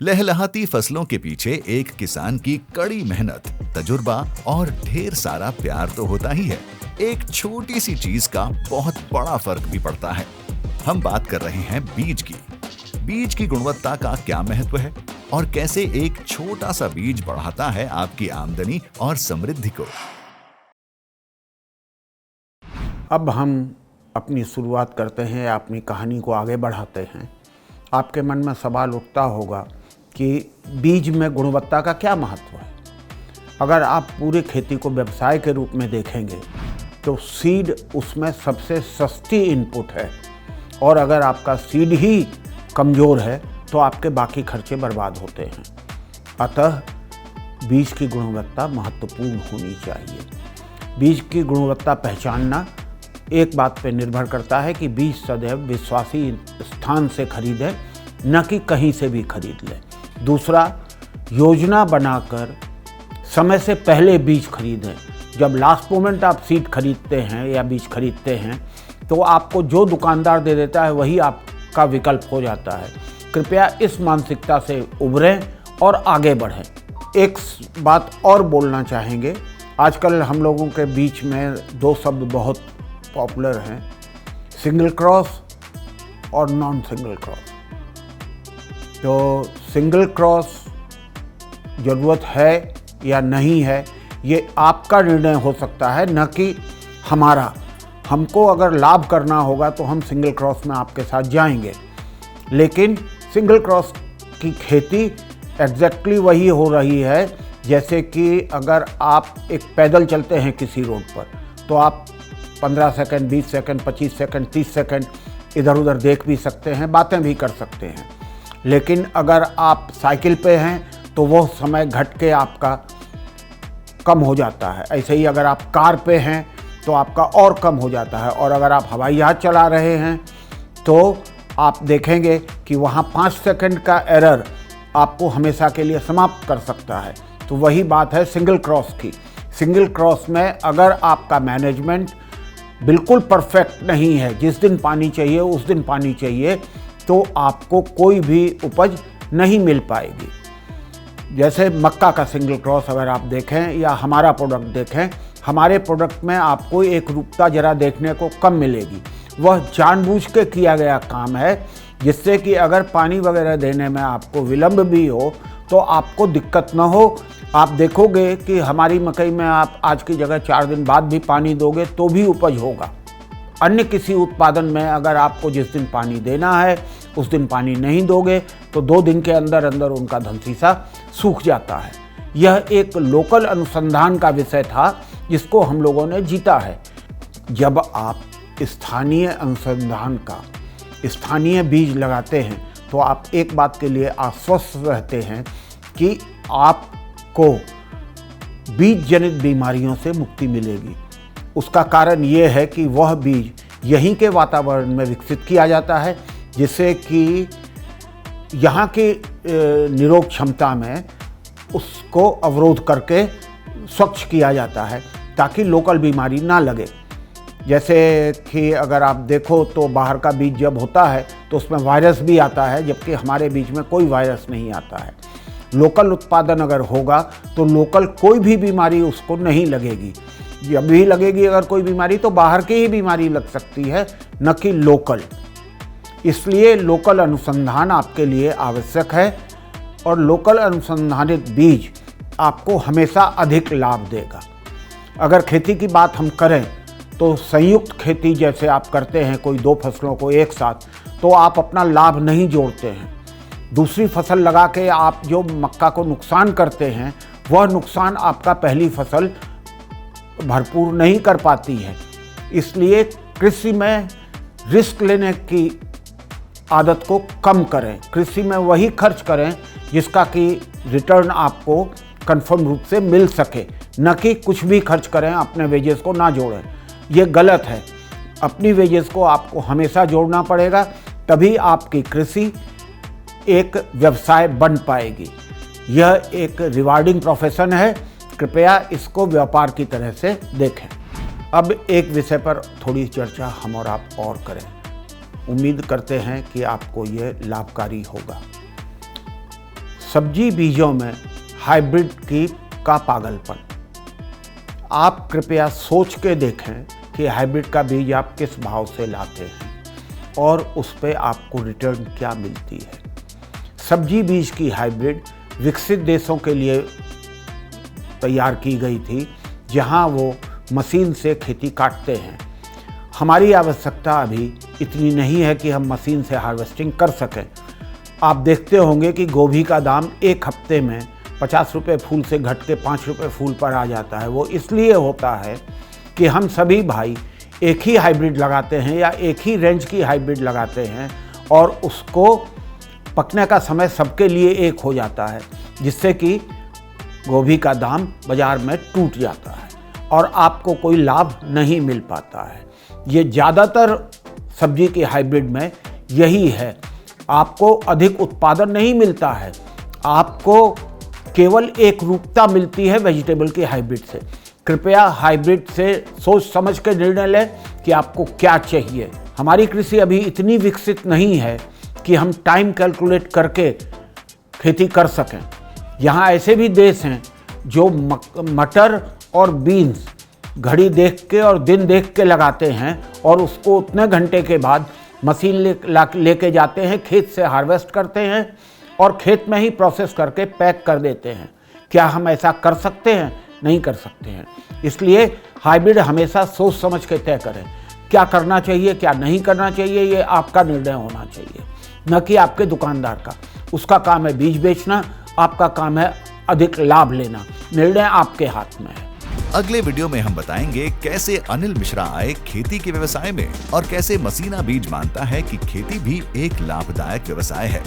लहलहाती फसलों के पीछे एक किसान की कड़ी मेहनत, तजुर्बा और ढेर सारा प्यार तो होता ही है। एक छोटी सी चीज का बहुत बड़ा फर्क भी पड़ता है। हम बात कर रहे हैं बीज की। बीज की गुणवत्ता का क्या महत्व है और कैसे एक छोटा सा बीज बढ़ाता है आपकी आमदनी और समृद्धि को। अब हम अपनी शुरुआत करते हैं, अपनी कहानी को आगे बढ़ाते हैं। आपके मन में सवाल उठता होगा कि बीज में गुणवत्ता का क्या महत्व है। अगर आप पूरी खेती को व्यवसाय के रूप में देखेंगे तो सीड उसमें सबसे सस्ती इनपुट है, और अगर आपका सीड ही कमज़ोर है तो आपके बाकी खर्चे बर्बाद होते हैं। अतः बीज की गुणवत्ता महत्वपूर्ण होनी चाहिए। बीज की गुणवत्ता पहचानना एक बात पर निर्भर करता है कि बीज सदैव विश्वासी स्थान से खरीदें, न कि कहीं से भी खरीद लें। दूसरा, योजना बनाकर समय से पहले बीज खरीदें। जब लास्ट मोमेंट आप सीड खरीदते हैं या बीज खरीदते हैं तो आपको जो दुकानदार दे देता है वही आपका विकल्प हो जाता है। कृपया इस मानसिकता से उभरें और आगे बढ़ें। एक बात और बोलना चाहेंगे, आजकल हम लोगों के बीच में दो शब्द बहुत पॉपुलर हैं, सिंगल क्रॉस और नॉन सिंगल क्रॉस। तो सिंगल क्रॉस ज़रूरत है या नहीं है, ये आपका निर्णय हो सकता है, न कि हमारा। हमको अगर लाभ करना होगा तो हम सिंगल क्रॉस में आपके साथ जाएंगे, लेकिन सिंगल क्रॉस की खेती एग्जैक्टली वही हो रही है जैसे कि अगर आप एक पैदल चलते हैं किसी रोड पर तो आप 15 सेकंड, 20 सेकंड, 25 सेकंड, 30 सेकंड इधर उधर देख भी सकते हैं, बातें भी कर सकते हैं। लेकिन अगर आप साइकिल पे हैं तो वो समय घट के आपका कम हो जाता है। ऐसे ही अगर आप कार पे हैं तो आपका और कम हो जाता है, और अगर आप हवाई जहाज़ चला रहे हैं तो आप देखेंगे कि वहाँ 5 सेकंड का एरर आपको हमेशा के लिए समाप्त कर सकता है। तो वही बात है सिंगल क्रॉस की। सिंगल क्रॉस में अगर आपका मैनेजमेंट बिल्कुल परफेक्ट नहीं है, जिस दिन पानी चाहिए उस दिन पानी चाहिए, तो आपको कोई भी उपज नहीं मिल पाएगी। जैसे मक्का का सिंगल क्रॉस अगर आप देखें या हमारा प्रोडक्ट देखें, हमारे प्रोडक्ट में आपको एक रूपता जरा देखने को कम मिलेगी। वह जानबूझ के किया गया काम है जिससे कि अगर पानी वगैरह देने में आपको विलंब भी हो तो आपको दिक्कत न हो। आप देखोगे कि हमारी मकई में आप आज की जगह 4 दिन बाद भी पानी दोगे तो भी उपज होगा। अन्य किसी उत्पादन में अगर आपको जिस दिन पानी देना है उस दिन पानी नहीं दोगे तो 2 दिन के अंदर अंदर उनका धनसीसा सूख जाता है। यह एक लोकल अनुसंधान का विषय था जिसको हम लोगों ने जीता है। जब आप स्थानीय अनुसंधान का स्थानीय बीज लगाते हैं तो आप एक बात के लिए आश्वस्त रहते हैं कि आपको बीज जनित बीमारियों से मुक्ति मिलेगी। उसका कारण ये है कि वह बीज यहीं के वातावरण में विकसित किया जाता है, जिससे कि यहाँ की निरोग क्षमता में उसको अवरोध करके स्वच्छ किया जाता है ताकि लोकल बीमारी ना लगे। जैसे कि अगर आप देखो तो बाहर का बीज जब होता है तो उसमें वायरस भी आता है, जबकि हमारे बीज में कोई वायरस नहीं आता है। लोकल उत्पादन अगर होगा तो लोकल कोई भी बीमारी उसको नहीं लगेगी। जब भी लगेगी अगर कोई बीमारी तो बाहर की ही बीमारी लग सकती है, न कि लोकल। इसलिए लोकल अनुसंधान आपके लिए आवश्यक है, और लोकल अनुसंधानित बीज आपको हमेशा अधिक लाभ देगा। अगर खेती की बात हम करें तो संयुक्त खेती जैसे आप करते हैं कोई 2 फसलों को एक साथ, तो आप अपना लाभ नहीं जोड़ते हैं। दूसरी फसल लगा के आप जो मक्का को नुकसान करते हैं वह नुकसान आपका पहली फसल भरपूर नहीं कर पाती है। इसलिए कृषि में रिस्क लेने की आदत को कम करें। कृषि में वही खर्च करें जिसका कि रिटर्न आपको कंफर्म रूप से मिल सके, न कि कुछ भी खर्च करें, अपने वेजेस को ना जोड़ें। ये गलत है। अपनी वेजेस को आपको हमेशा जोड़ना पड़ेगा, तभी आपकी कृषि एक व्यवसाय बन पाएगी। यह एक रिवार्डिंग प्रोफेशन है, कृपया इसको व्यापार की तरह से देखें। अब एक विषय पर थोड़ी चर्चा हम और आप और करें। उम्मीद करते हैं कि आपको ये लाभकारी होगा। सब्जी बीजों में हाइब्रिड का पागलपन। आप कृपया सोच के देखें कि हाइब्रिड का बीज आप किस भाव से लाते हैं और उस पे आपको रिटर्न क्या मिलती है। सब्जी बीज की हाइब्रिड विकसित देशों के लिए तैयार की गई थी, जहां वो मशीन से खेती काटते हैं। हमारी आवश्यकता अभी इतनी नहीं है कि हम मशीन से हार्वेस्टिंग कर सकें। आप देखते होंगे कि गोभी का दाम एक हफ्ते में 50 रुपये फूल से घट के 5 रुपये फूल पर आ जाता है। वो इसलिए होता है कि हम सभी भाई एक ही हाइब्रिड लगाते हैं या एक ही रेंज की हाइब्रिड लगाते हैं और उसको पकने का समय सबके लिए एक हो जाता है, जिससे कि गोभी का दाम बाज़ार में टूट जाता है और आपको कोई लाभ नहीं मिल पाता है। ये ज़्यादातर सब्जी की हाइब्रिड में यही है। आपको अधिक उत्पादन नहीं मिलता है, आपको केवल एक रूपता मिलती है वेजिटेबल की हाइब्रिड से। कृपया हाइब्रिड से सोच समझ के निर्णय लें कि आपको क्या चाहिए। हमारी कृषि अभी इतनी विकसित नहीं है कि हम टाइम कैलकुलेट करके खेती कर सकें। यहाँ ऐसे भी देश हैं जो मटर और बीन्स घड़ी देख के और दिन देख के लगाते हैं और उसको उतने घंटे के बाद मशीन लेके जाते हैं, खेत से हार्वेस्ट करते हैं और खेत में ही प्रोसेस करके पैक कर देते हैं। क्या हम ऐसा कर सकते हैं? नहीं कर सकते हैं। इसलिए हाइब्रिड हमेशा सोच समझ के तय करें। क्या करना चाहिए, क्या नहीं करना चाहिए, ये आपका निर्णय होना चाहिए, न कि आपके दुकानदार का। उसका काम है बीज बेचना, आपका काम है अधिक लाभ लेना। निर्णय आपके हाथ में है। अगले वीडियो में हम बताएंगे कैसे अनिल मिश्रा आए खेती के व्यवसाय में और कैसे मसीना बीज मानता है कि खेती भी एक लाभदायक व्यवसाय है।